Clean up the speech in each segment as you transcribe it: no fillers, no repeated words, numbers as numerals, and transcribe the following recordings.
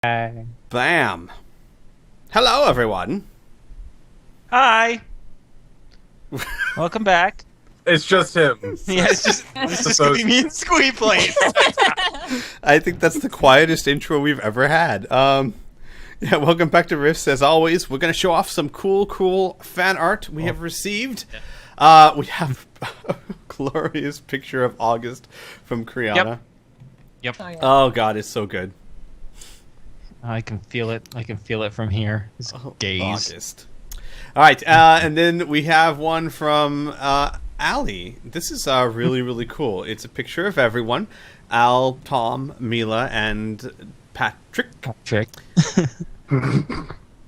Bam. Hello, everyone. Hi. Welcome back. It's just him. Yeah, it's just gonna be me and Squee playing. I think that's the quietest intro we've ever had. Yeah, welcome back to Riffs. As always, we're going to show off some cool fan art we have received. We have a glorious picture of August from Criana. Yep. Oh, God, it's so good. I can feel it. I can feel it from here. His gaze. August. All right, and then we have one from Allie. This is really cool. It's a picture of everyone. Al, Tom, Mila, and Patrick.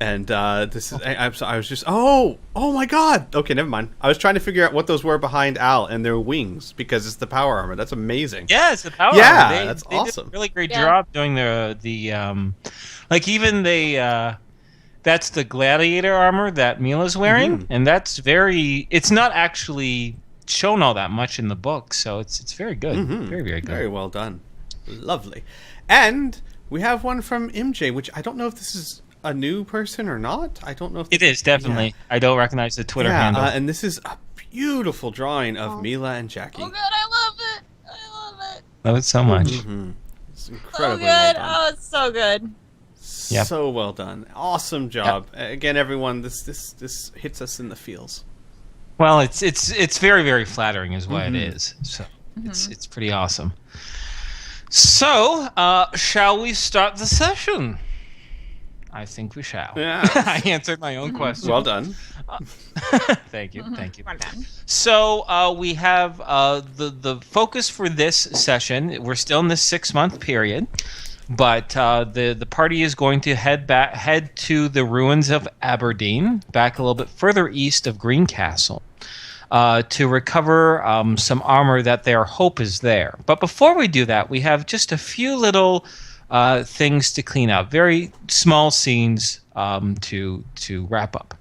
And this is I was just oh my god. Okay, never mind. I was trying to figure out what those were behind Al and their wings because it's the power armor. That's amazing. Yeah, it's the power Yeah, armor. that's they awesome. Did a really great job doing like even that's the gladiator armor that Mila's wearing, and that's it's not actually shown all that much in the book, so it's very good. Very good. Very well done. Lovely. And we have one from MJ, which I don't know if this is a new person or not. I don't know if It is, definitely. Yeah. I don't recognize the Twitter handle. And this is a beautiful drawing of Mila and Jackie. Oh god, I love it! I love it! Love it so much. It's incredibly so good. well done. Oh, it's so good. Yep. So well done. Awesome job. Again, everyone, this hits us in the feels. Well, it's very flattering is what it is. So it's pretty awesome. So, shall we start the session? I think we shall. Yeah. I answered my own question. Well done. Thank you. Well done. So we have the focus for this session. We're still in this 6-month period, but the party is going to head to the ruins of Aberdeen, back a little bit further east of Greencastle, to recover some armor that their hope is there. But before we do that, we have just a few little things to clean up. Very small scenes to wrap up.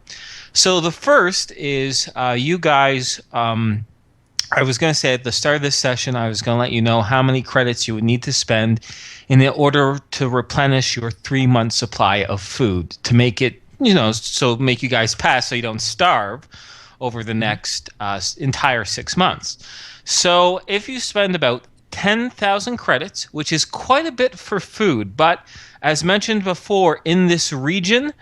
So the first is you guys. I was going to say at the start of this session, I was going to let you know how many credits you would need to spend in order to replenish your 3-month supply of food to make it, so make you guys pass so you don't starve over the next entire 6 months. So if you spend about 10,000 credits, which is quite a bit for food, but as mentioned before, in this region,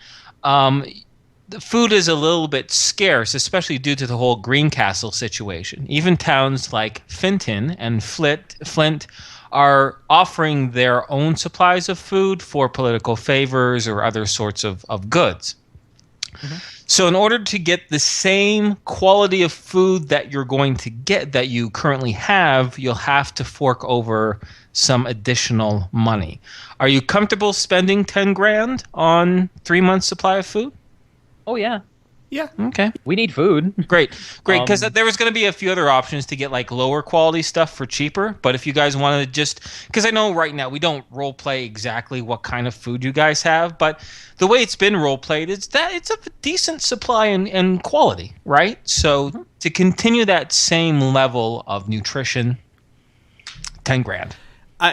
the food is a little bit scarce, especially due to the whole Greencastle situation. Even towns like Finton and Flint are offering their own supplies of food for political favors or other sorts of goods. So in order to get the same quality of food that you're going to get that you currently have, you'll have to fork over some additional money. Are you comfortable spending 10 grand on 3 months supply of food? Oh, yeah. Yeah. Okay. We need food. Great. Because there was going to be a few other options to get like lower quality stuff for cheaper. But if you guys wanted to just, because I know right now we don't role play exactly what kind of food you guys have, but the way it's been role played is that it's a decent supply and quality, right? So to continue that same level of nutrition, 10 grand.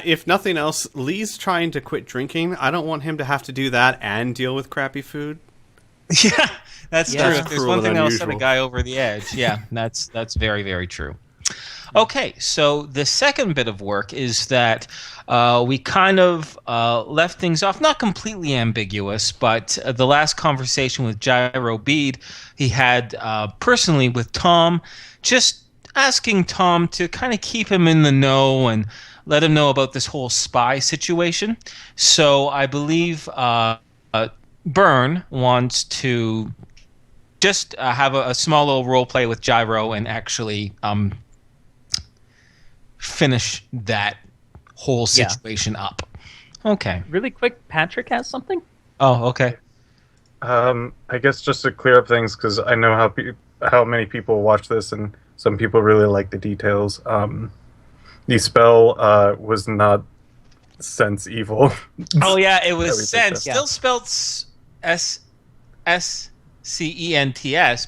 If nothing else, Lee's trying to quit drinking. I don't want him to have to do that and deal with crappy food. Yeah, that's true. That's If there's cruel one and thing that'll set a unusual. guy over the edge, yeah, that's very true. Okay, so the second bit of work is that we kind of left things off, not completely ambiguous, but the last conversation with Gyro Bede he had personally with Tom, just asking Tom to kind of keep him in the know and let him know about this whole spy situation. So I believe Burn wants to just have a small little role play with Gyro and actually finish that whole situation up. Okay. Really quick, Patrick has something? Oh, okay. I guess just to clear up things, because I know how many people watch this, and some people really like the details. The spell was not sense evil. Oh yeah, it was sense. Yeah. Still spelled SCENTS,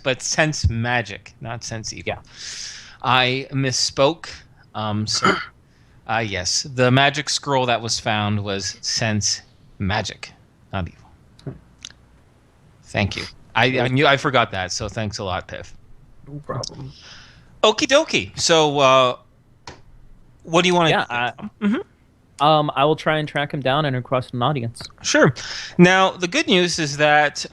but sense magic, not sense evil. Yeah. I misspoke. Yes, the magic scroll that was found was sense Magic, not evil. Thank you. I forgot that, so thanks a lot, Piff. No problem. Okie dokie. So, what do you want to Yeah, I will try and track him down and request an audience. Sure. Now, the good news is that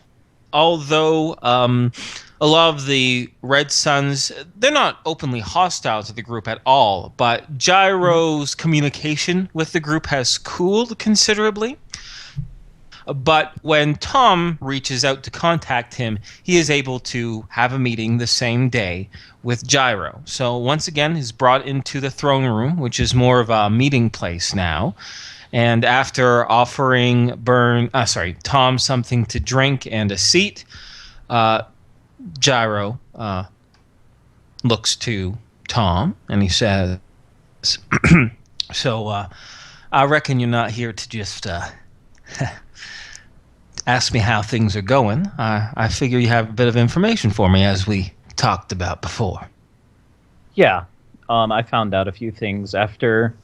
although a lot of the Red Suns, they're not openly hostile to the group at all, but Gyro's communication with the group has cooled considerably. But when Tom reaches out to contact him, he is able to have a meeting the same day with Gyro. So once again, he's brought into the throne room, which is more of a meeting place now. And after offering Tom something to drink and a seat, Gyro looks to Tom and he says, "So I reckon you're not here to just ask me how things are going. I figure you have a bit of information for me, as we talked about before." Yeah, I found out a few things after,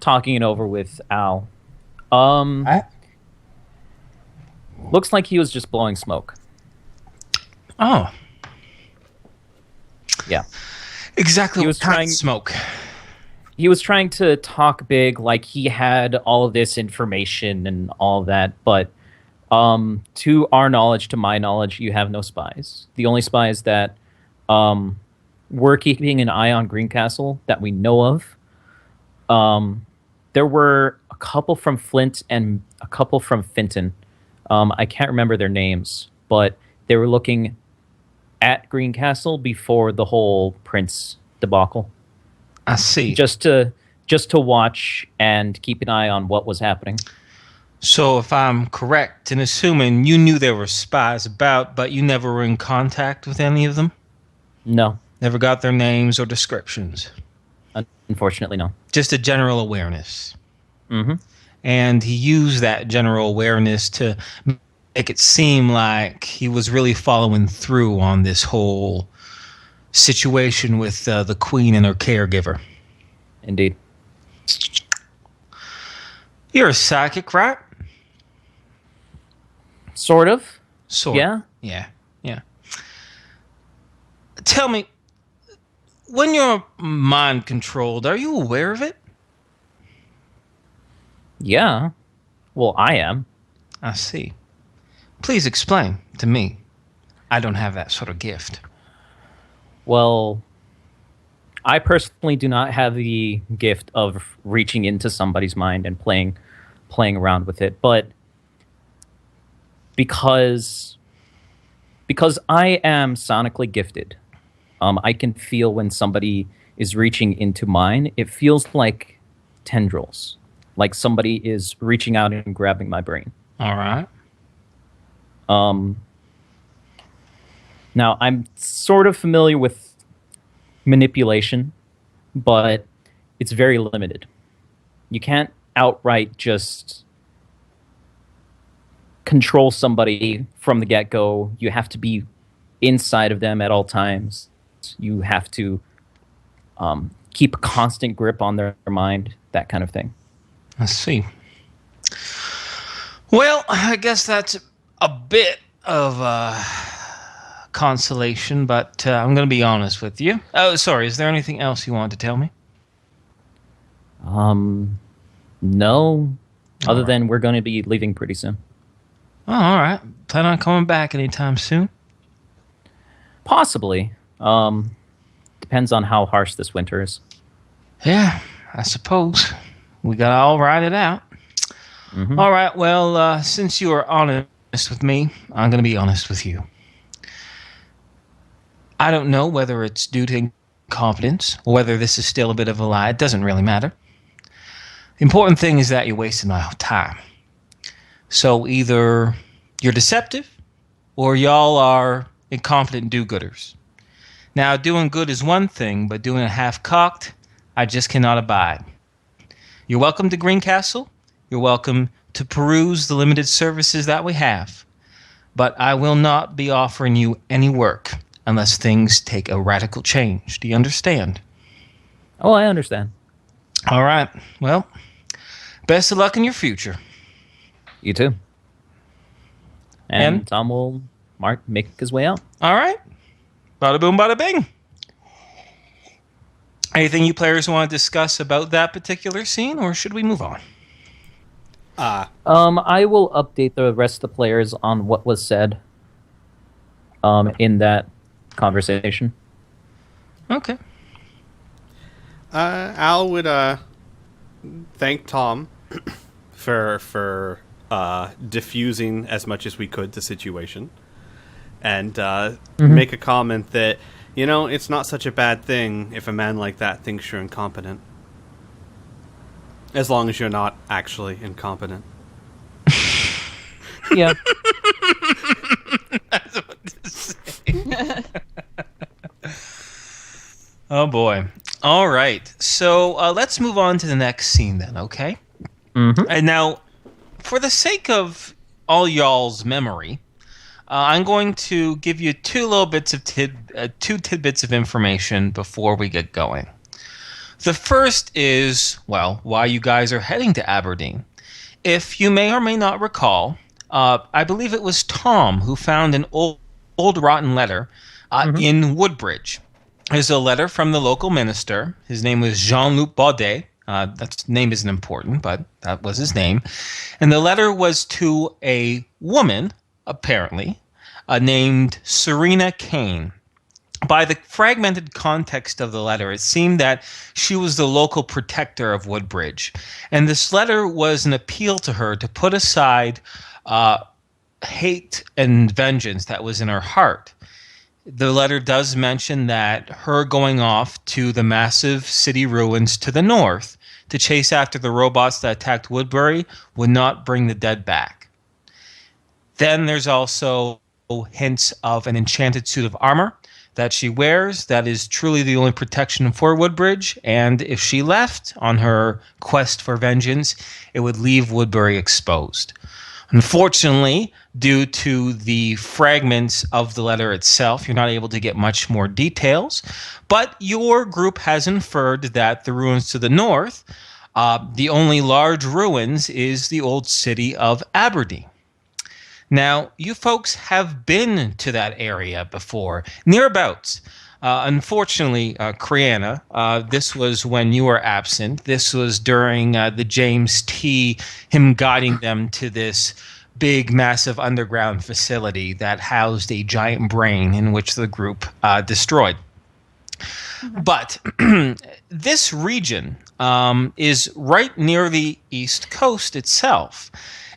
talking it over with Al. Looks like he was just blowing smoke. Oh. Yeah. Exactly He was what kind trying- of smoke. He was trying to talk big, like he had all of this information and all of that, but to our knowledge, to my knowledge, you have no spies. The only spies that were keeping an eye on Greencastle that we know of, there were a couple from Flint and a couple from Fenton. I can't remember their names, but they were looking at Greencastle before the whole Prince debacle. I see. Just to watch and keep an eye on what was happening. So if I'm correct in assuming you knew there were spies about, but you never were in contact with any of them? No, Never got their names or descriptions? unfortunately, no. Just a general awareness. Mm-hmm. And he used that general awareness to make it seem like he was really following through on this whole situation with the queen and her caregiver. Indeed. You're a psychic, right? Sort of. Sort. Yeah. Yeah. Tell me, when you're mind controlled, are you aware of it? Yeah. Well, I am. I see. Please explain to me. I don't have that sort of gift. Well, I personally do not have the gift of reaching into somebody's mind and playing around with it, but because I am sonically gifted, I can feel when somebody is reaching into mine. It feels like tendrils, like somebody is reaching out and grabbing my brain. All right. Now, I'm sort of familiar with manipulation, but it's very limited. You can't outright just control somebody from the get-go. You have to be inside of them at all times. You have to keep a constant grip on their mind, that kind of thing. I see. Well, I guess that's a bit of consolation, but I'm going to be honest with you. Oh, sorry. Is there anything else you want to tell me? No. Other right. than we're going to be leaving pretty soon. Oh, all right. Plan on coming back anytime soon? Possibly. Depends on how harsh this winter is. Yeah, I suppose. We got to all ride it out. Mhm. All right. Well, since you are honest with me, I'm going to be honest with you. I don't know whether it's due to incompetence or whether this is still a bit of a lie. It doesn't really matter. The important thing is that you're wasting my time. So either you're deceptive or y'all are incompetent do-gooders. Now, doing good is one thing, but doing it half-cocked, I just cannot abide. You're welcome to Greencastle. You're welcome to peruse the limited services that we have. But I will not be offering you any work unless things take a radical change. Do you understand? Oh, I understand. All right. Well, Best of luck in your future. You too. And And? Tom will make his way out. All right. Bada boom, bada bing. Anything you players want to discuss about that particular scene, or should we move on? I will update the rest of the players on what was said in that conversation. Okay. Al would thank Tom for diffusing as much as we could the situation, and make a comment that, you know, it's not such a bad thing if a man like that thinks you're incompetent, as long as you're not actually incompetent. Yeah. That's what to say. Oh boy. All right. So let's move on to the next scene then, okay? Mm-hmm. And now, for the sake of all y'all's memory, I'm going to give you two tidbits of information before we get going. The first is, well, why you guys are heading to Aberdeen. If you may or may not recall, I believe it was Tom who found an old rotten letter in Woodbridge. There's a letter from the local minister. His name was Jean-Luc Baudet. That name isn't important, but that was his name. And the letter was to a woman, apparently, named Serena Kane. By the fragmented context of the letter, it seemed that she was the local protector of Woodbridge. And this letter was an appeal to her to put aside hate and vengeance that was in her heart. The letter does mention that her going off to the massive city ruins to the north to chase after the robots that attacked Woodbury would not bring the dead back. Then there's also hints of an enchanted suit of armor that she wears that is truly the only protection for Woodbridge, and if she left on her quest for vengeance, it would leave Woodbury exposed. Unfortunately, due to the fragments of the letter itself, you're not able to get much more details, but your group has inferred that the ruins to the north, the only large ruins is the old city of Aberdeen. Now, you folks have been to that area before, nearabouts. Unfortunately, Criana, this was when you were absent. This was during the James T., him guiding them to this big, massive underground facility that housed a giant brain in which the group destroyed. But this region is right near the East Coast itself.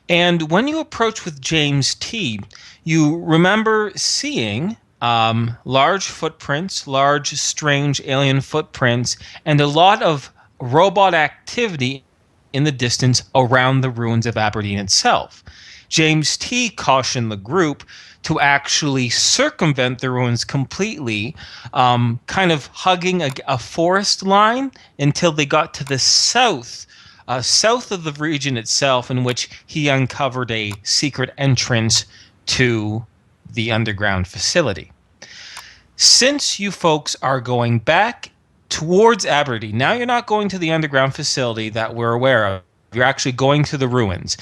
And when you approach with James T., you remember seeing large footprints, large, strange alien footprints, and a lot of robot activity in the distance around the ruins of Aberdeen itself. James T. cautioned the group to actually circumvent the ruins completely, kind of hugging a forest line until they got to the south of the region itself, in which he uncovered a secret entrance to the underground facility. Since you folks are going back towards Aberdeen, now you're not going to the underground facility that we're aware of. You're actually going to the ruins.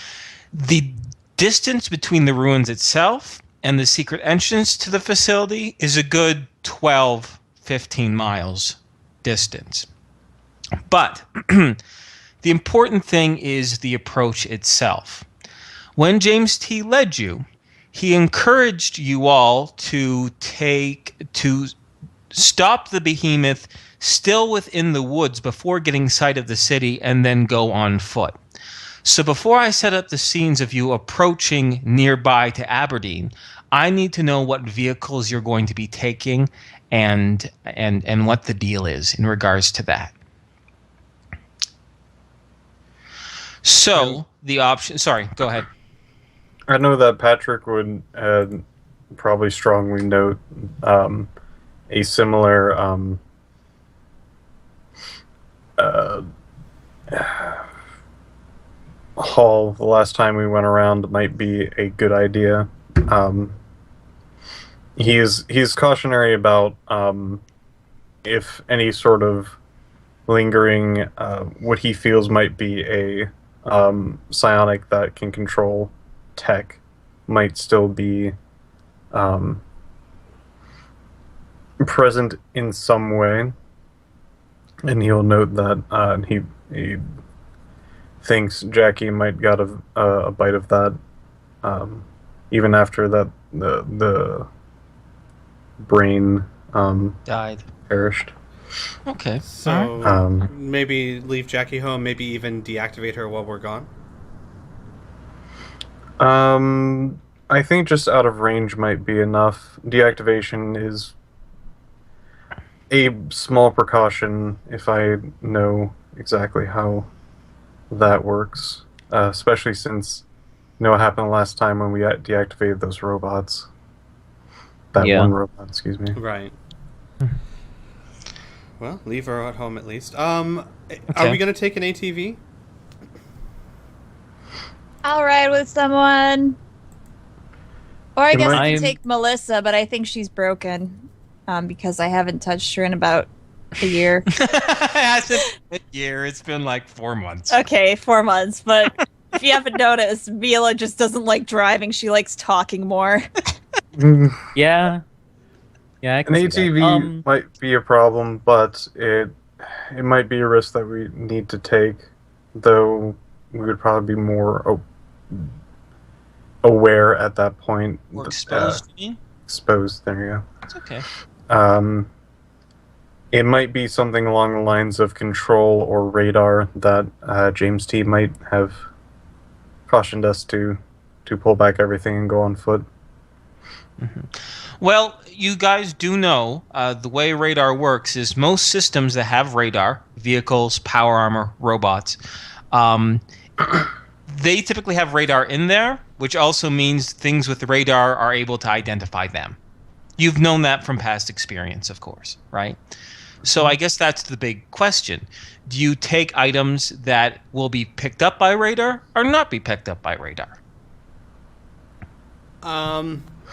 The distance between the ruins itself and the secret entrance to the facility is a good 12, 15 miles distance. But the important thing is the approach itself. When James T. led you, he encouraged you all to stop the behemoth still within the woods before getting sight of the city and then go on foot. So before I set up the scenes of you approaching nearby to Aberdeen, I need to know what vehicles you're going to be taking and what the deal is in regards to that. So the option. Sorry, go ahead. I know that Patrick would probably strongly note a similar hall the last time we went around might be a good idea. He's cautionary about if any sort of lingering what he feels might be a psionic that can control tech might still be present in some way, and he'll note that he thinks Jackie might got a bite of that, even after that the brain Died. perished. Okay. So maybe leave Jackie home, maybe even deactivate her while we're gone. I think just out of range might be enough. Deactivation is a small precaution if I know exactly how that works, especially since you know what happened last time when we deactivated those robots. That one robot, excuse me. Right. Well, leave her at home at least. Are we going to take an ATV? I'll ride with someone. Or I guess I can I'm- take Melissa, but I think she's broken because I haven't touched her in about a year. It hasn't been a year. It's been like 4 months. Okay, 4 months. But if you haven't noticed, Mila just doesn't like driving. She likes talking more. Yeah. Yeah, I can An see that. ATV might be a problem, but it might be a risk that we need to take, though we would probably be more aware at that point. Or exposed, you mean? Exposed, there you It's okay. go. It might be something along the lines of control or radar that James T might have cautioned us to pull back everything and go on foot. Well, you guys do know the way radar works is most systems that have radar, vehicles, power armor, robots, they typically have radar in there, which also means things with radar are able to identify them. You've known that from past experience, of course, right? So I guess that's the big question. Do you take items that will be picked up by radar or not be picked up by radar?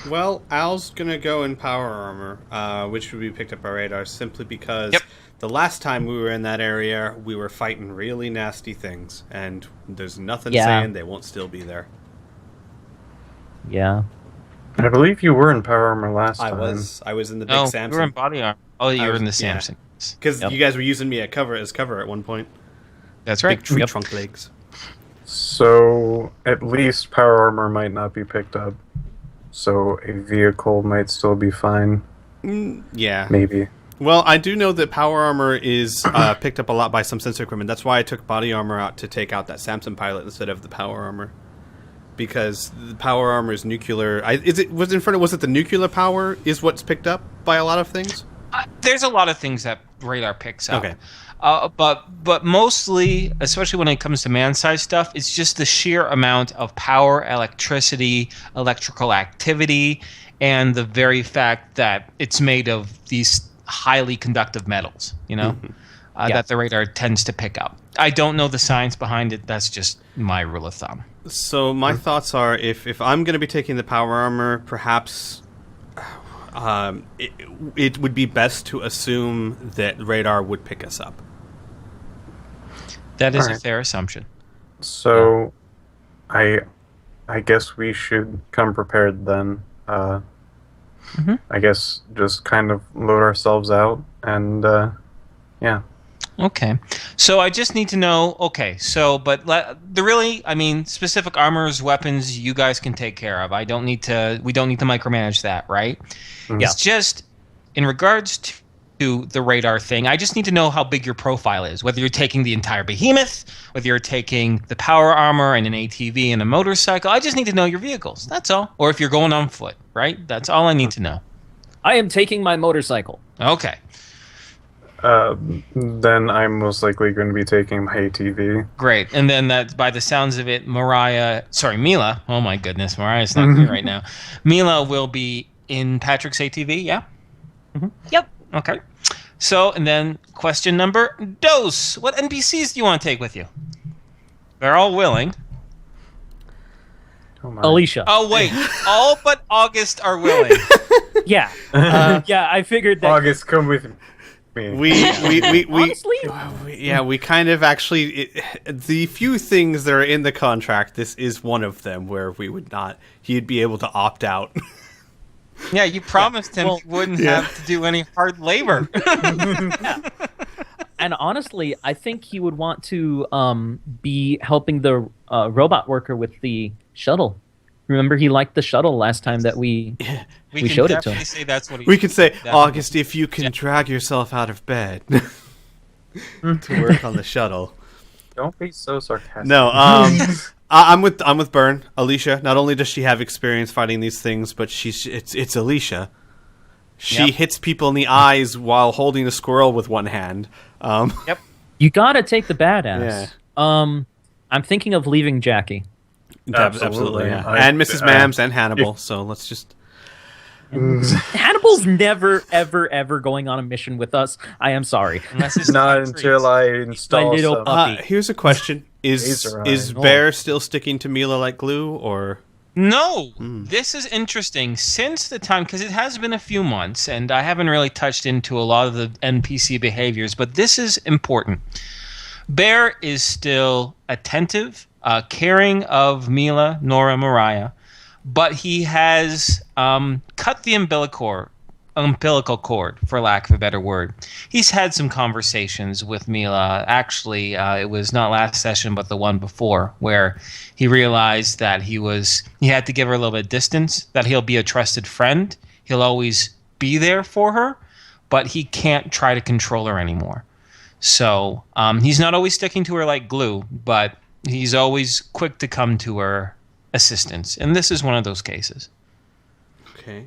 Well, Al's going to go in power armor, which would be picked up by radar simply because the last time we were in that area, we were fighting really nasty things, and there's nothing saying they won't still be there. Yeah. I believe you were in power armor last time. I was in the big No, Samson. you were in body armor. Oh, you were in the yeah. Samson. Because you guys were using me as cover at one point. That's right. Big tree trunk legs. So at least power armor might not be picked up. So a vehicle might still be fine. Yeah. Maybe. Well, I do know that power armor is picked up a lot by some sensor equipment. That's why I took body armor out to take out that Samson pilot instead of the power armor. Because the power armor is nuclear. Was it the nuclear power is what's picked up by a lot of things? There's a lot of things that radar picks up. Okay. But mostly, especially when it comes to man-sized stuff, it's just the sheer amount of power, electricity, electrical activity, and the very fact that it's made of these highly conductive metals, that the radar tends to pick up. I don't know the science behind it. That's just my rule of thumb. So my thoughts are, if I'm going to be taking the power armor, perhaps it would be best to assume that radar would pick us up. That is All right. a fair assumption. So I guess we should come prepared then. I guess just kind of load ourselves out and yeah. Okay. So I just need to know, specific armors, weapons you guys can take care of. We don't need to micromanage that, right? Mhm. It's just in regards to the radar thing, I just need to know how big your profile is, whether you're taking the entire behemoth, whether you're taking the power armor and an ATV and a motorcycle. I just need to know your vehicles. That's all. Or if you're going on foot, right? That's all I need to know. I am taking my motorcycle. Okay. Then I'm most likely going to be taking my ATV. Great. And then that, by the sounds of it, Mila, oh my goodness, Mariah's not here right now. Mila will be in Patrick's ATV, yeah? Yep. Okay. So, and then question number dos. What NPCs do you want to take with you? They're all willing. Oh my. Alicia. Oh, wait. All but August are willing. Yeah. Yeah, I figured that. August, come with me. me. Honestly? Yeah, we kind of actually the few things that are in the contract. This is one of them where we would not. He'd be able to opt out. Yeah, you promised him Well, you wouldn't have to do any hard labor. And honestly, I think he would want to be helping the robot worker with the shuttle. Remember, he liked the shuttle last time that we We showed can it to him. definitely say that's what he. We could say, Definitely. August, if you can drag yourself out of bed to work on the shuttle. Don't be so sarcastic. No, I'm with Burn. Alicia. Not only does she have experience fighting these things, but it's Alicia. She Yep. hits people in the eyes while holding a squirrel with one hand. Yep. You gotta take the badass. I'm thinking of leaving Jackie. Absolutely, yeah. I- And Mrs. Mams and Hannibal. So let's just. Hannibal's never, ever, ever going on a mission with us. I am sorry. Unless it's Not treats. until I install little some. puppy. Here's a question: Is Laser eye. Bear still sticking to Mila like glue, or? No, this is interesting. Since the time, because it has been a few months, and I haven't really touched into a lot of the NPC behaviors, but this is important. Bear is still attentive, caring of Mila, Nora, Mariah, but he has cut the umbilical cord, for lack of a better word. He's had some conversations with Mila. Actually, it was not last session, but the one before, where he realized that he had to give her a little bit of distance, that he'll be a trusted friend. He'll always be there for her, but he can't try to control her anymore. So he's not always sticking to her like glue, but he's always quick to come to her assistance. And this is one of those cases. Okay.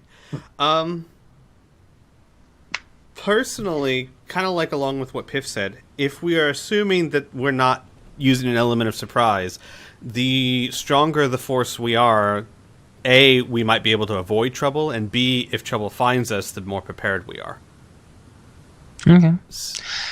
Personally, kind of like along with what Piff said, if we are assuming that we're not using an element of surprise, the stronger the force we are, A, we might be able to avoid trouble, and B, if trouble finds us, the more prepared we are. Okay.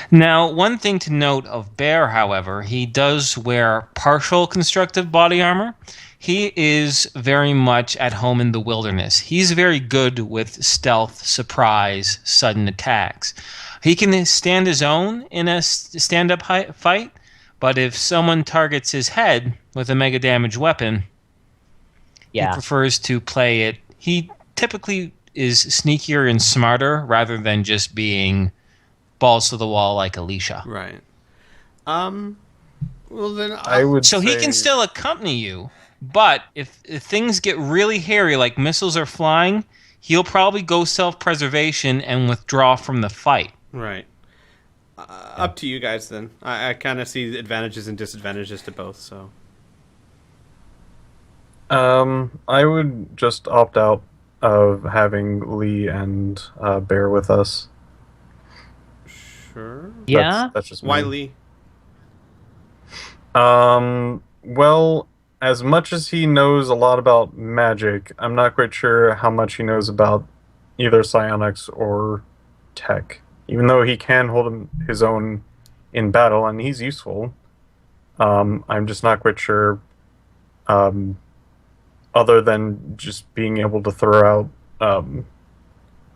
Now, one thing to note of Bear, however, he does wear partial constructive body armor. He is very much at home in the wilderness. He's very good with stealth, surprise, sudden attacks. He can stand his own in a stand-up fight, but if someone targets his head with a mega damage weapon, he prefers to play it. He typically is sneakier and smarter rather than just being balls to the wall like Alicia. Right. Well, then I would So he say- can still accompany you, but if things get really hairy, like missiles are flying, he'll probably go self-preservation and withdraw from the fight. Right. Up to you guys then. I kind of see the advantages and disadvantages to both. So. I would just opt out of having Lee and Bear with us. Sure. Yeah? That's just Why me. Lee? Well, as much as he knows a lot about magic, I'm not quite sure how much he knows about either psionics or tech. Even though he can hold his own in battle, and he's useful, I'm just not quite sure, other than just being able to throw out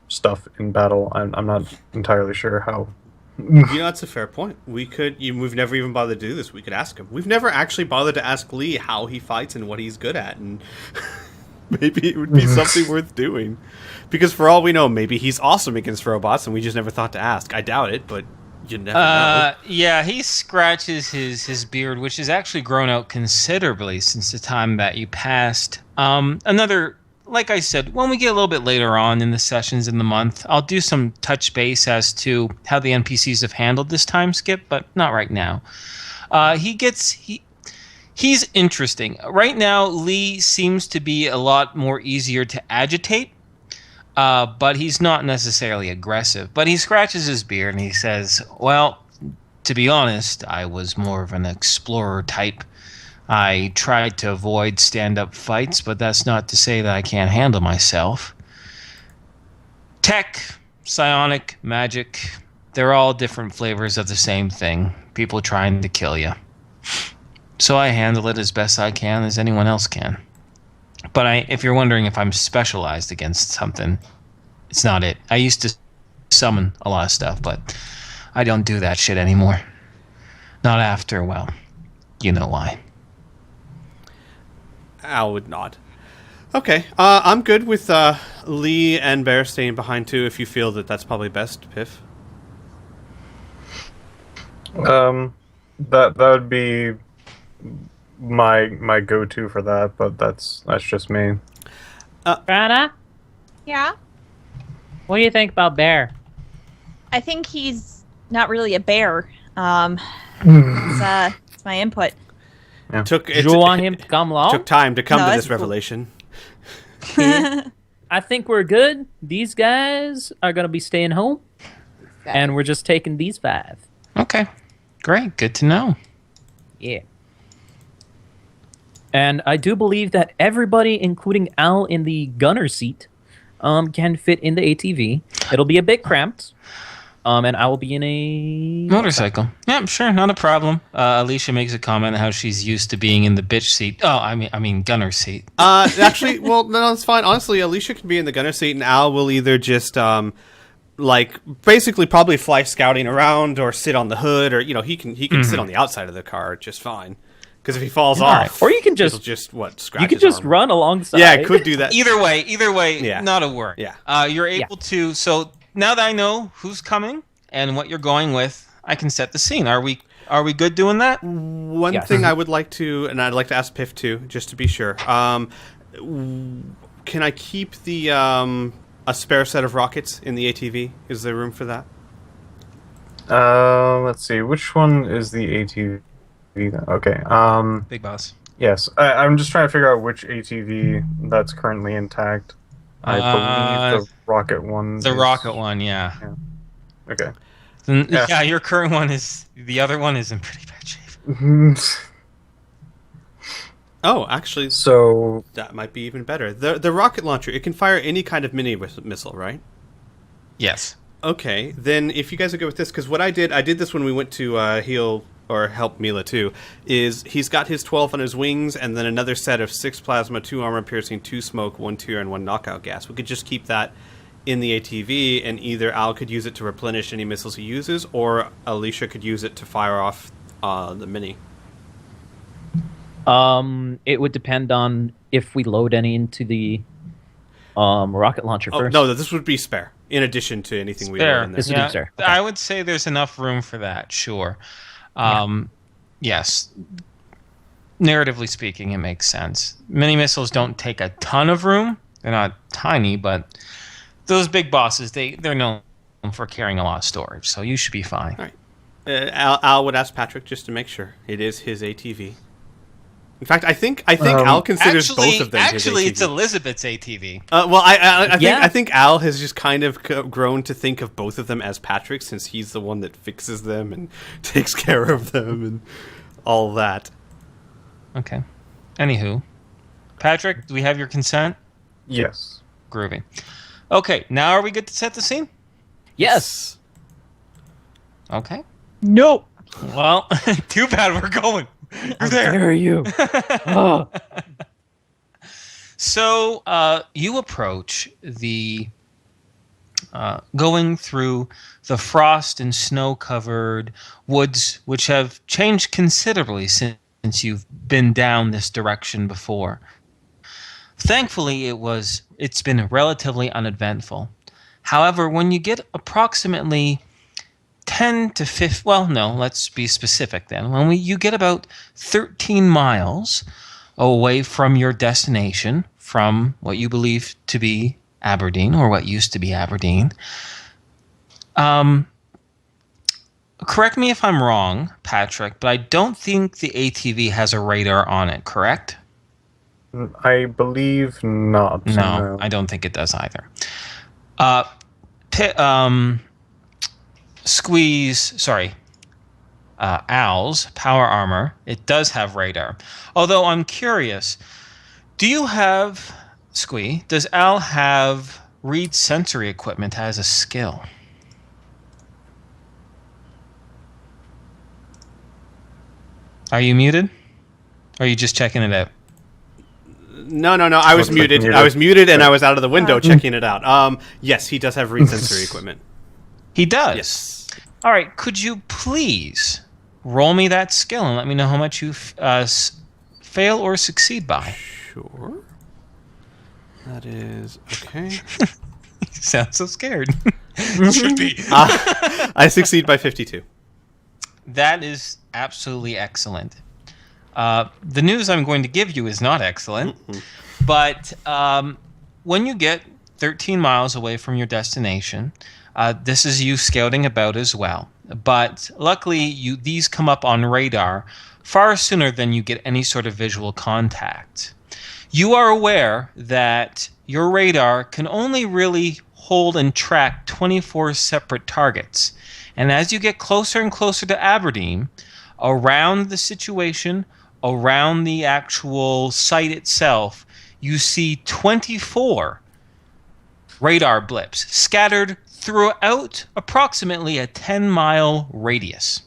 stuff in battle. I'm not entirely sure how. That's a fair point. We've never even bothered to do this. We could ask him. We've never actually bothered to ask Lee how he fights and what he's good at, and maybe it would be something worth doing. Because for all we know, maybe he's awesome against robots, and we just never thought to ask. I doubt it, but you never know. Yeah, he scratches his beard, which has actually grown out considerably since the time that you passed. Like I said, when we get a little bit later on in the sessions in the month, I'll do some touch base as to how the NPCs have handled this time skip, but not right now. He's interesting. Right now, Lee seems to be a lot more easier to agitate, but he's not necessarily aggressive. But he scratches his beard and he says, well, to be honest, I was more of an explorer type. I tried to avoid stand-up fights, but that's not to say that I can't handle myself. Tech, psionic, magic, they're all different flavors of the same thing. People trying to kill you. So I handle it as best I can, as anyone else can. But if you're wondering if I'm specialized against something, it's not it. I used to summon a lot of stuff, but I don't do that shit anymore. Not after, well, you know why. Al would nod. Okay, I'm good with Lee and Bear staying behind too. If you feel that that's probably best, Piff. That would be my go-to for that, but that's just me. Criana, Yeah. what do you think about Bear? I think he's not really a bear. It's my input. Do You want him to come along? Took time to come No, to that's this cool. revelation. I think we're good. These guys are going to be staying home, and we're just taking these 5. Okay, great, good to know. Yeah. And I do believe that everybody, including Al in the gunner seat, can fit in the ATV. It'll be a bit cramped, and I will be in a Motorcycle. Yeah, sure, not a problem. Alicia makes a comment how she's used to being in the bitch seat. Oh, I mean gunner seat. Actually, well, no, it's fine. Honestly, Alicia can be in the gunner seat, and Al will either just basically probably fly scouting around or sit on the hood, or he can sit on the outside of the car just fine. Because if he falls off, Or you can just scratch. you can his just arm. run alongside. Yeah, I could do that. Either way, Yeah. not a worry. Yeah. You're able to. So now that I know who's coming and what you're going with, I can set the scene. Are we good doing that? One Yes. thing I would like to, and I'd like to ask Piff too, just to be sure. Can I keep the a spare set of rockets in the ATV? Is there room for that? Let's see. Which one is the ATV? Okay. Big boss. Yes. I'm just trying to figure out which ATV that's currently intact. I believe the rocket one. The rocket one, yeah. Okay. Yeah, your current one is. The other one is in pretty bad shape. Oh, actually, So that might be even better. The rocket launcher, it can fire any kind of mini missile, right? Yes. Okay, then if you guys are good with this, because what I did this when we went to heal or help Mila too, is he's got his 12 on his wings, and then another set of 6 plasma, 2 armor piercing, 2 smoke, 1 tear, and 1 knockout gas. We could just keep that in the ATV, and either Al could use it to replenish any missiles he uses, or Alicia could use it to fire off the mini. It would depend on if we load any into the rocket launcher Oh, first. no, this would be spare, in addition to anything we Spare. load in there. This would be spare. Okay. I would say there's enough room for that. Sure. Yes. Narratively speaking, it makes sense. Mini missiles don't take a ton of room. They're not tiny, but those big bosses, they're known for carrying a lot of storage, so you should be fine. All right. Al would ask Patrick just to make sure it is his ATV. In fact, I think Al considers both of them his ATV. Actually, it's Elizabeth's ATV. Well, Yeah. I think Al has just kind of grown to think of both of them as Patrick, since he's the one that fixes them and takes care of them and all that. Okay. Anywho. Patrick, do we have your consent? yes. Groovy. Okay, now are we good to set the scene? Yes. Okay. Nope. Well, too bad we're going. You're there. Where are you? Oh. So you approach the going through the frost and snow covered woods, which have changed considerably since you've been down this direction before. Thankfully, it's been relatively uneventful. However, when you get approximately 10 to 15, well, no, let's be specific then. You get about 13 miles away from your destination, from what you believe to be Aberdeen, or what used to be Aberdeen. Correct me if I'm wrong, Patrick, but I don't think the ATV has a radar on it, correct? I believe not. No, I don't think it does either. Al's power armor, it does have radar. Although I'm curious, does Al have read sensory equipment as a skill? Are you muted? Or are you just checking it out? No. I was Looks like muted. muted. I was muted, and I was out of the window checking it out. Yes, he does have read sensory equipment. He does. Yes. All right. Could you please roll me that skill and let me know how much you fail or succeed by? Sure. That is okay. You sound so scared. Should be. I succeed by 52. That is absolutely excellent. The news I'm going to give you is not excellent, but when you get 13 miles away from your destination, this is you scouting about as well. But luckily, these come up on radar far sooner than you get any sort of visual contact. You are aware that your radar can only really hold and track 24 separate targets. And as you get closer and closer to Aberdeen, around the situation, around the actual site itself, you see 24 radar blips scattered throughout approximately a 10-mile radius.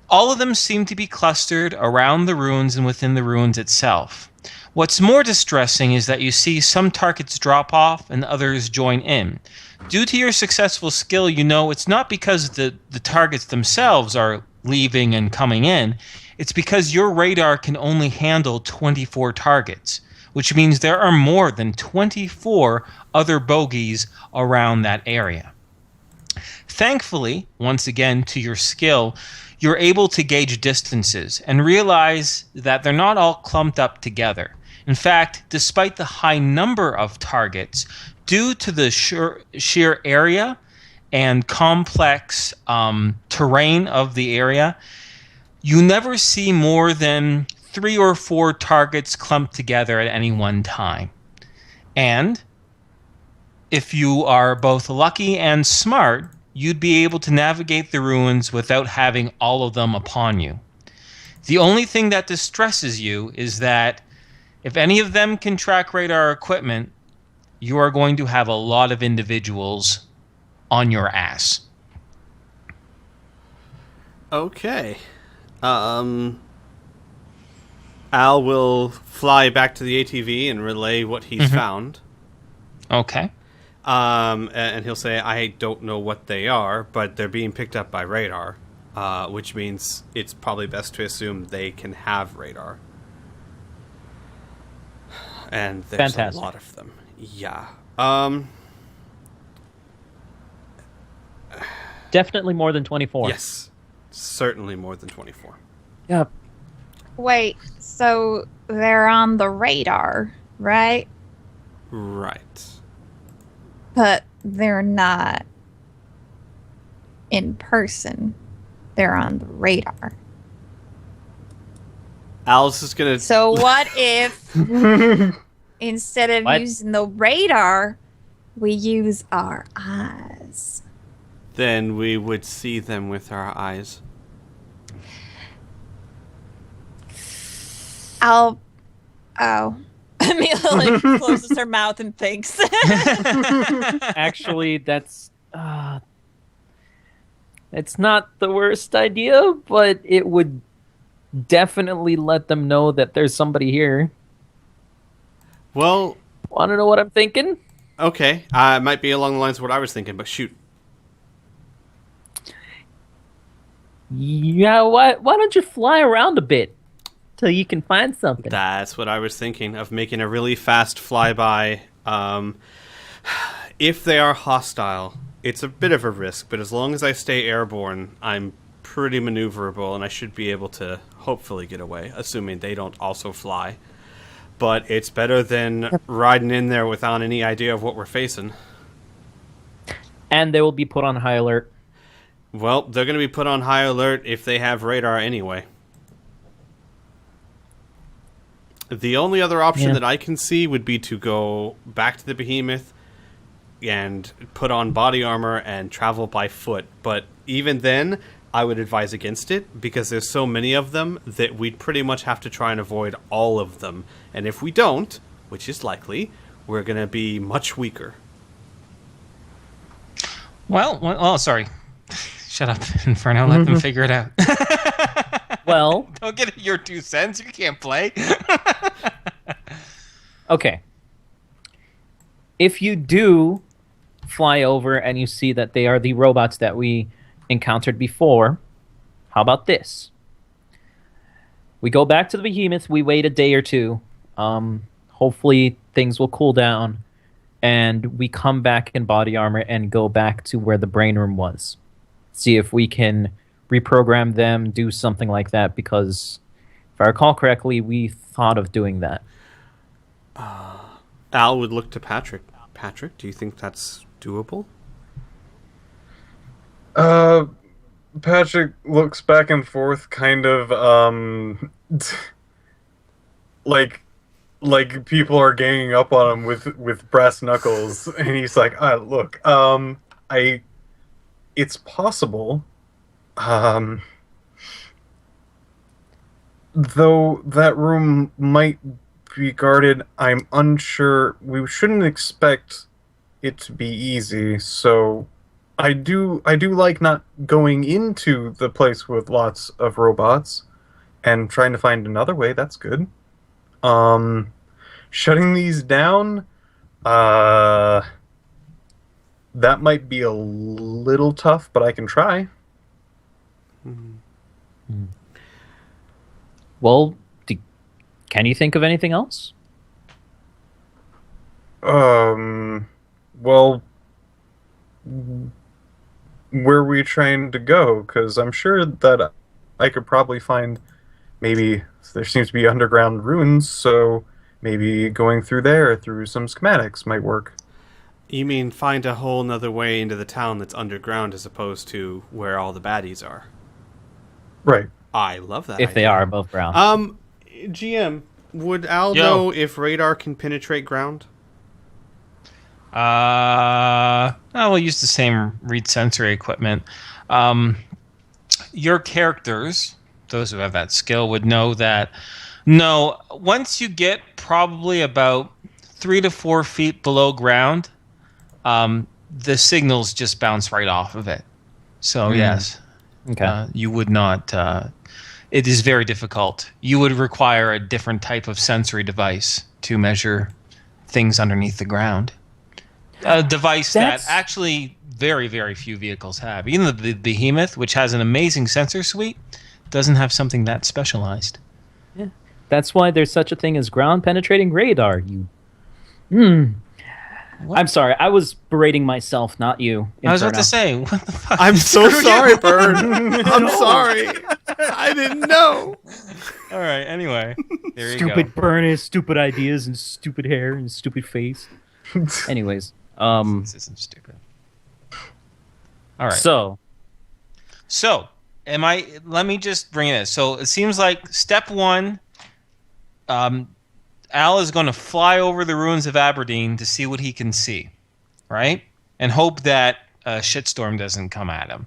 All of them seem to be clustered around the ruins and within the ruins itself. What's more distressing is that you see some targets drop off and others join in. Due to your successful skill, you know it's not because the targets themselves are leaving and coming in. It's because your radar can only handle 24 targets, which means there are more than 24 other bogeys around that area. Thankfully, once again, to your skill, you're able to gauge distances and realize that they're not all clumped up together. In fact, despite the high number of targets, due to the sheer area and complex terrain of the area, you never see more than 3 or 4 targets clumped together at any one time. And if you are both lucky and smart, you'd be able to navigate the ruins without having all of them upon you. The only thing that distresses you is that if any of them can track radar equipment, you are going to have a lot of individuals on your ass. Okay. Al will fly back to the ATV and relay what he's found. Okay. And he'll say, I don't know what they are, but they're being picked up by radar, which means it's probably best to assume they can have radar. And there's Fantastic. a lot of them. Yeah. Definitely more than 24. Yes. Certainly more than 24. Yep. Wait, so they're on the radar, right? Right. But they're not in person. They're on the radar. Al's is gonna... So what if instead of What? using the radar, we use our eyes? Then we would see them with our eyes. Oh. Amelia like closes her mouth and thinks. Actually, that's it's not the worst idea, but it would definitely let them know that there's somebody here. Well, Want to know what I'm thinking? okay. It might be along the lines of what I was thinking, but shoot. Yeah, why don't you fly around a bit till you can find something? That's what I was thinking, of making a really fast flyby. If they are hostile, it's a bit of a risk, but as long as I stay airborne, I'm pretty maneuverable, and I should be able to hopefully get away, assuming they don't also fly. But it's better than riding in there without any idea of what we're facing. And they will be put on high alert. Well, they're going to be put on high alert if they have radar anyway. The only other option that I can see would be to go back to the Behemoth and put on body armor and travel by foot. But even then, I would advise against it, because there's so many of them that we'd pretty much have to try and avoid all of them. And if we don't, which is likely, we're going to be much weaker. Well, sorry. Shut up, Inferno. Let them figure it out. Well, Don't get your 2 cents. You can't play. okay. If you do fly over and you see that they are the robots that we encountered before, how about this? We go back to the behemoth, we wait a day or two. Hopefully things will cool down, and we come back in body armor and go back to where the brain room was. See if we can reprogram them, do something like that, because if I recall correctly, we thought of doing that. Al would look to Patrick. Patrick, do you think that's doable? Patrick looks back and forth, kind of, like people are ganging up on him with brass knuckles, and he's like, look, it's possible, though that room might be guarded, I'm unsure. We shouldn't expect it to be easy, so I do like not going into the place with lots of robots and trying to find another way. That's good. Shutting these down, that might be a little tough, but I can try. Well, can you think of anything else? Well, where are we trying to go? Because I'm sure that I could probably find, maybe there seems to be underground ruins, so maybe going through there through some schematics might work. You mean find a whole nother way into the town that's underground as opposed to where all the baddies are? Right. I love that If idea. they are above ground. GM, would Al Yo. know if radar can penetrate ground? We'll use the same read sensory equipment. Your characters, those who have that skill, would know that. No, once you get probably about 3 to 4 feet below ground, the signals just bounce right off of it. So yes, Okay. you would not. It is very difficult. You would require a different type of sensory device to measure things underneath the ground. A device That's- that actually very, very few vehicles have. Even the Behemoth, which has an amazing sensor suite, doesn't have something that specialized. That's why there's such a thing as ground penetrating radar. I'm sorry, I was berating myself, not you. I was about to Inferno. say, what the fuck? I'm so sorry, Burn. I'm sorry. I didn't know. All right, anyway. There you Stupid go. burn is stupid ideas and stupid hair and stupid face. Anyways, This isn't stupid. All right. so So, let me just bring it in. So, it seems like step one, Al is going to fly over the ruins of Aberdeen to see what he can see, right? And hope that a shitstorm doesn't come at him.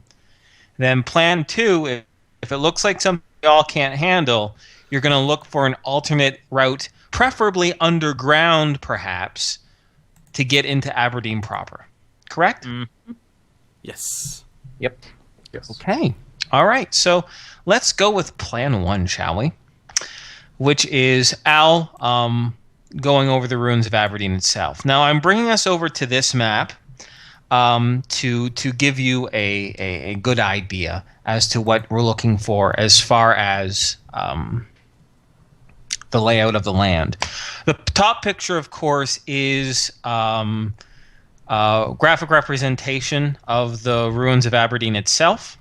Then plan two, if it looks like something y'all can't handle, you're going to look for an alternate route, preferably underground, perhaps, to get into Aberdeen proper. Correct? Yes. yep. Yes. Okay. All right. So let's go with plan one, shall we? Which is Al going over the ruins of Aberdeen itself. Now, I'm bringing us over to this map to give you a good idea as to what we're looking for as far as the layout of the land. The top picture, of course, is graphic representation of the ruins of Aberdeen itself.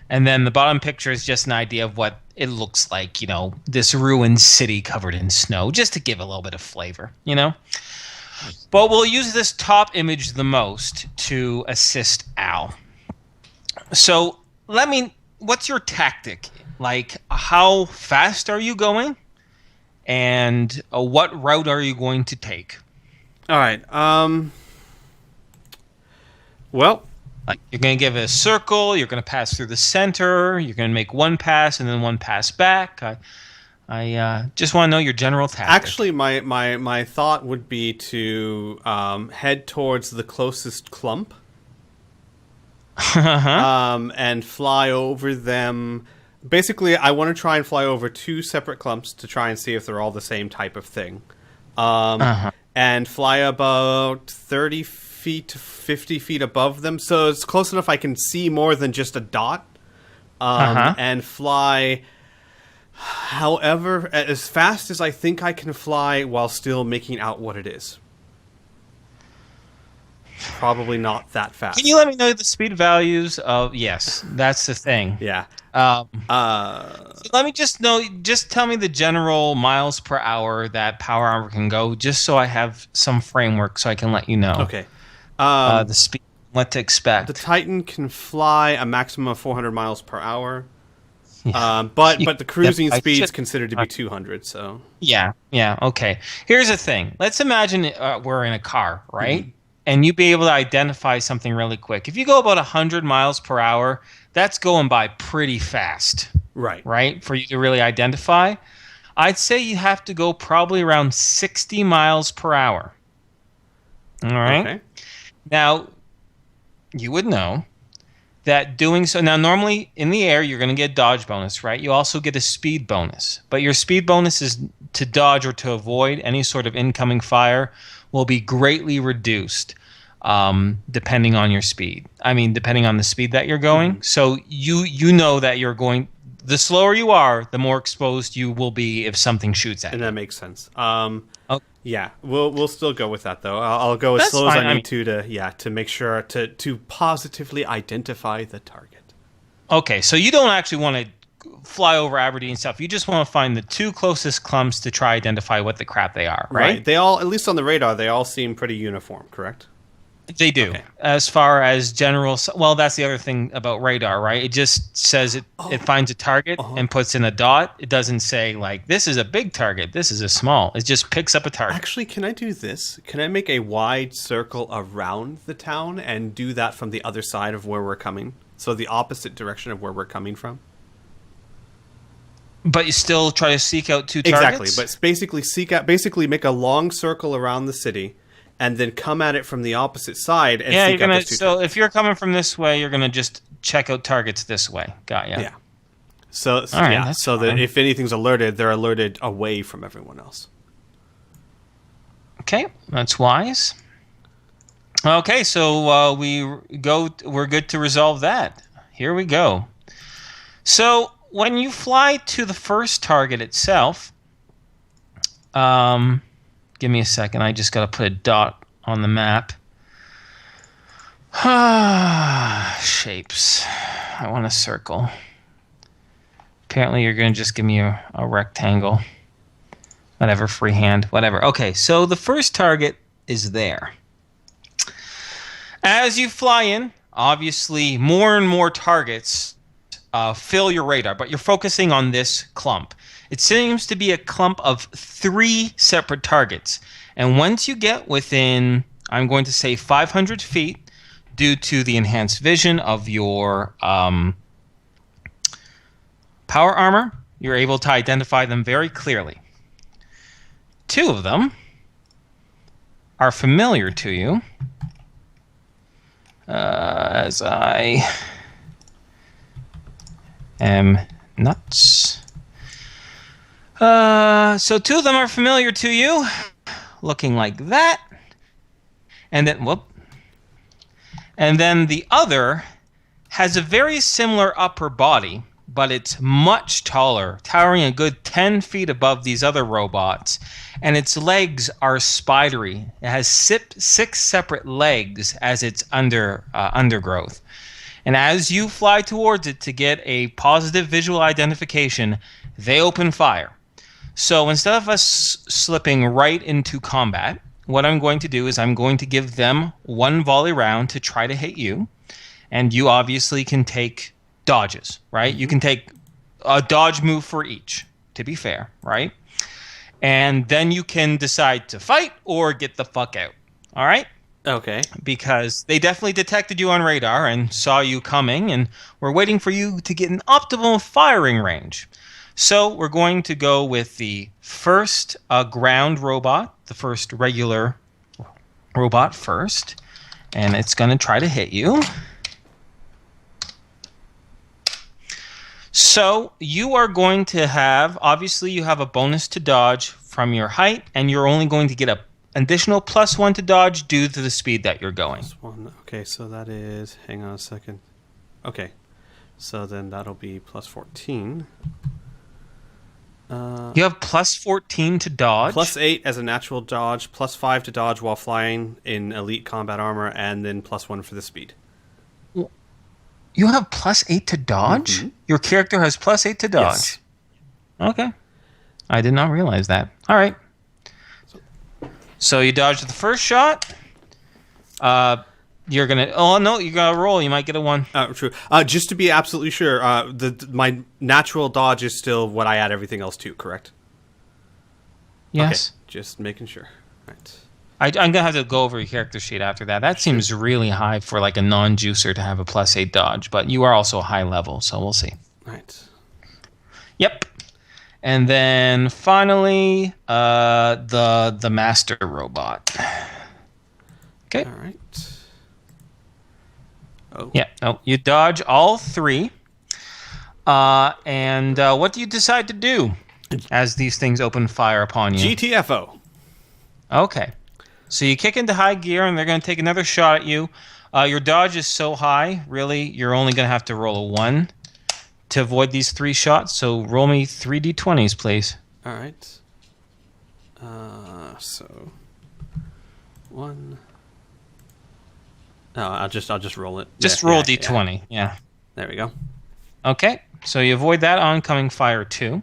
And then the bottom picture is just an idea of what it looks like, this ruined city covered in snow, just to give a little bit of flavor, But we'll use this top image the most to assist Al. So, what's your tactic? Like, how fast are you going? And what route are you going to take? All right. Well, Like, you're going to give it a circle, you're going to pass through the center, you're going to make one pass and then one pass back. I just want to know your general tactic. actually, my thought would be to head towards the closest clump and fly over them. Basically, I want to try and fly over 2 separate clumps to try and see if they're all the same type of thing. And fly about 30 feet to 50 feet above them, so it's close enough I can see more than just a dot, and fly. However, as fast as I think I can fly while still making out what it is. Probably not that fast. Can you let me know the speed values of? Yes, that's the thing. Yeah. So let me just tell me the general miles per hour that power armor can go, just so I have some framework so I can let you know. Okay. The speed, what to expect. The Titan can fly a maximum of 400 miles per hour. Yeah. But the cruising I speed is should- considered to be 200, so... Yeah, okay. Here's the thing. Let's imagine we're in a car, right? And you be able to identify something really quick. If you go about 100 miles per hour, that's going by pretty fast, right? For you to really identify. I'd say you have to go probably around 60 miles per hour. All right? Okay. Now, you would know that doing so... Now, normally in the air, you're going to get a dodge bonus, right? You also get a speed bonus. But your speed bonus is to dodge or to avoid any sort of incoming fire will be greatly reduced depending on your speed. I mean, depending on the speed that you're going. So you know that you're going... The slower you are, the more exposed you will be if something shoots at you. And that makes sense. Okay. Yeah, we'll still go with that though. I'll go as That's slow as fine. I need to make sure to positively identify the target. Okay, so you don't actually want to fly over Aberdeen and stuff. You just want to find the two closest clumps to try identify what the crap they are, right? They all, at least on the radar, they all seem pretty uniform, correct? They do. Okay. As far as general... Well, that's the other thing about radar, right? It just says it finds a target and puts in a dot. It doesn't say, like, this is a big target, this is a small. It just picks up a target. Actually, can I do this? Can I make a wide circle around the town and do that from the other side of where we're coming? So the opposite direction of where we're coming from? But you still try to seek out two targets? Exactly, but basically make a long circle around the city and then come at it from the opposite side and seek out those two targets. If you're coming from this way, you're gonna just check out targets this way. Got ya. Yeah. So All right, that's so fine. that if anything's alerted, they're alerted away from everyone else. Okay, that's wise. Okay, so we're good to resolve that. Here we go. So when you fly to the first target itself, give me a second. I just got to put a dot on the map. Shapes. I want a circle. Apparently you're going to just give me a rectangle. Whatever, freehand, whatever. Okay, so the first target is there. As you fly in, obviously more and more targets fill your radar, but you're focusing on this clump. It seems to be a clump of 3 separate targets. And once you get within, I'm going to say 500 feet, due to the enhanced vision of your power armor, you're able to identify them very clearly. 2 of them are familiar to you, as I am nuts. So 2 of them are familiar to you, looking like that. And then the other has a very similar upper body, but it's much taller, towering a good 10 feet above these other robots. And its legs are spidery. It has 6 separate legs as its undergrowth. And as you fly towards it to get a positive visual identification, they open fire. So instead of us slipping right into combat, what I'm going to do is I'm going to give them 1 volley round to try to hit you. And you obviously can take dodges, right? You can take a dodge move for each, to be fair, right? And then you can decide to fight or get the fuck out, all right? Okay. Because they definitely detected you on radar and saw you coming, and we're waiting for you to get an optimal firing range. So we're going to go with the first ground robot, the first regular robot first, and it's going to try to hit you. So you are going to have, obviously you have a bonus to dodge from your height, and you're only going to get additional +1 to dodge due to the speed that you're going. +1. Okay, so that is. Hang on a second. Okay, so then that'll be +14. You have +14 to dodge. +8 as a natural dodge, +5 to dodge while flying in elite combat armor, and then +1 for the speed. You have +8 to dodge? Mm-hmm. Your character has +8 to dodge? Yes. Okay. I did not realize that. All right. So you dodged the first shot. You're going to... Oh, no, you got to roll. You might get a 1. True. Just to be absolutely sure, my natural dodge is still what I add everything else to, correct? Yes. Okay, just making sure. Right. I'm going to have to go over your character sheet after that. That seems really high for like a non-juicer to have a +8 dodge, but you are also high level, so we'll see. Right. Yep. And then finally, the master robot. Okay. All right. Oh. Yeah. No, you dodge all 3. And what do you decide to do as these things open fire upon you? GTFO. Okay. So you kick into high gear, and they're going to take another shot at you. Your dodge is so high, really, you're only going to have to roll a 1 to avoid these 3 shots. So roll me 3 d20s, please. All right. So 1. No, I'll just roll it. Just Yeah, roll yeah, d20. Yeah. There we go. Okay. So you avoid that oncoming fire too.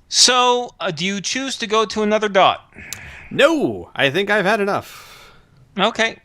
So do you choose to go to another dot? No, I think I've had enough. Okay.